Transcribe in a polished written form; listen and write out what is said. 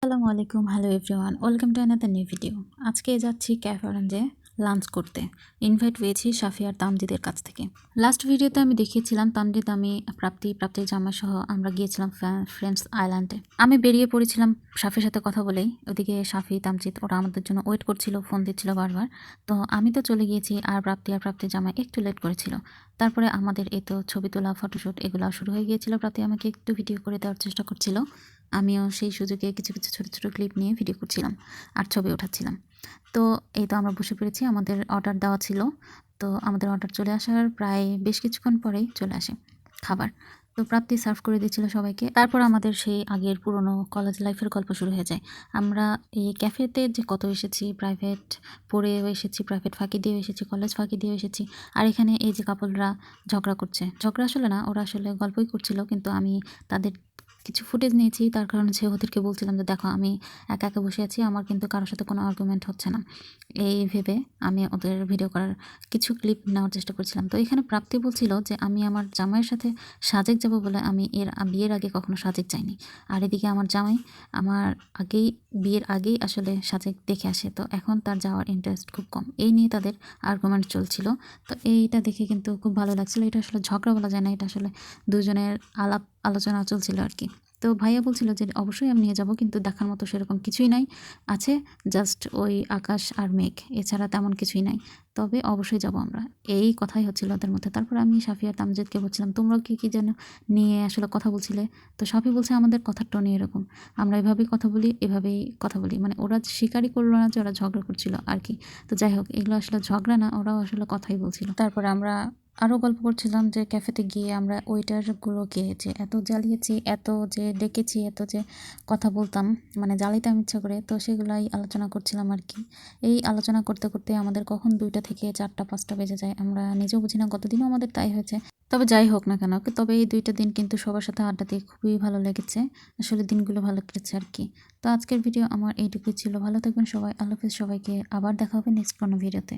আসসালামু আলাইকুম, hello everyone, welcome to another new video. আজকে যাচ্ছি ক্যাফে অরেঞ্জে লাঞ্চ করতে। ইনভাইট পেয়েছি শাফি আর তামজিদের কাছ থেকে। লাস্ট ভিডিওতে আমি দেখিয়েছিলাম তামজিদ, আমি, প্রাপ্তির জামাই সহ আমরা গিয়েছিলাম ফ্রেন্ডস আইল্যান্ডে। আমি বেরিয়ে পড়েছিলাম শাফির সাথে কথা বলেই। ওদিকে শাফি, তামজিদ ওরা আমাদের জন্য ওয়েট করছিল, ফোন দিচ্ছিল বারবার। তো আমি তো চলে গিয়েছি, আর প্রাপ্তির জামাই একটু লেট করেছিল। তারপরে আমাদের এই তো ছবি তোলা, ফটোশ্যুট এগুলো শুরু হয়ে গিয়েছিল। প্রাপ্তি আমাকে একটু ভিডিও করে দেওয়ার চেষ্টা করছিল। আমিও সেই সুযোগে কিছু কিছু ছোটো ছোটো ক্লিপ নিয়ে ভিডিও করছিলাম আর ছবি ওঠাচ্ছিলাম। তো এই তো আমরা বসে পড়েছি, আমাদের অর্ডার দেওয়া ছিল। তো আমাদের অর্ডার চলে আসার প্রায় বেশ কিছুক্ষণ পরেই চলে আসে খাবার। তো প্রাপ্তি সার্ভ করে দিচ্ছিল সবাইকে। তারপর আমাদের সেই আগের পুরনো কলেজ লাইফের গল্প শুরু হয়ে যায়। আমরা এই ক্যাফেতে যে কত এসেছি, প্রাইভেট পড়েও এসেছি, প্রাইভেট ফাঁকি দিয়েও এসেছি, কলেজ ফাঁকি দিয়েও এসেছি। আর এখানে এই যে কাপলরা ঝগড়া করছে, ঝগড়া আসলে না, ওরা আসলে গল্পই করছিল, কিন্তু আমি তাদের কিছু ফুটেজ নিয়েছি। তার কারণ হচ্ছে ওদেরকে বলছিলাম যে দেখো, আমি একা একা বসে আছি, আমার কিন্তু কারোর সাথে কোনো আর্গুমেন্ট হচ্ছে না। এই ভেবে আমি ওদের ভিডিও করার কিছু ক্লিপ নেওয়ার চেষ্টা করছিলাম। তো এখানে প্রাপ্তি বলছিল যে আমি আমার জামাইয়ের সাথে সাজেক যাব বলে আমি বিয়ের আগে কখনো সাজেক যাইনি। আর এদিকে আমার জামাই আমার বিয়ের আগেই আসলে সাজেক দেখে আসে, তো এখন তার যাওয়ার ইন্টারেস্ট খুব কম। এই নিয়ে তাদের আর্গুমেন্ট চলছিল। তো এইটা দেখে কিন্তু খুব ভালো লাগছিল। এটা আসলে ঝগড়া বলা যায় না, এটা আসলে দুজনের আলাপ আলোচনা চলছিল আর কি। তো ভাইয়া বলছিল যে অবশ্যই আমি নিয়ে যাব, কিন্তু দেখার মতো সেরকম কিছুই নাই, আছে জাস্ট ওই আকাশ আর মেঘ, এছাড়া তেমন কিছুই নাই। তবে অবশ্যই যাব আমরা, এই কথাই হচ্ছিল ওদের মধ্যে। তারপর আমি শাফি আর তামজিদকে বলছিলাম তোমরাও কি যেন নিয়ে আসলে কথা বলছিলে। তো শাফি বলছে আমাদের কথার টোনই এরকম, আমরা এভাবেই কথা বলি, এভাবেই কথা বলি। মানে ওরা স্বীকারই করলো না যে ওরা ঝগড়া করছিল আর কি। তো যাই হোক, এগুলো আসলে ঝগড়া না, ওরাও আসলে কথাই বলছিল। তারপরে আমরা আরও গল্প করছিলাম যে ক্যাফেতে গিয়ে আমরা ওয়েটারগুলোকে যে এত জ্বালিয়েছি, এত যে ডেকেছি, এত যে কথা বলতাম, মানে জ্বালাইতাম ইচ্ছা করে। তো সেগুলাই আলোচনা করছিলাম আর কি। এই আলোচনা করতে করতে আমাদের কখন 2টা থেকে 4টা 5টা বেজে যায় আমরা নিজেও বুঝি না। গতদিনও আমাদের তাই হয়েছে। তবে যাই হোক না কেন, তবে এই 2টা দিন কিন্তু সবার সাথে আড্ডা দিয়ে খুবই ভালো লেগেছে। আসলে দিনগুলো ভালো কেটেছে আর কি। তো আজকের ভিডিও আমার এইটুকুই ছিল। ভালো থাকবেন সবাই, আল্লাহ হাফেজ সবাইকে। আবার দেখা হবে নেক্সট কোনো ভিডিওতে।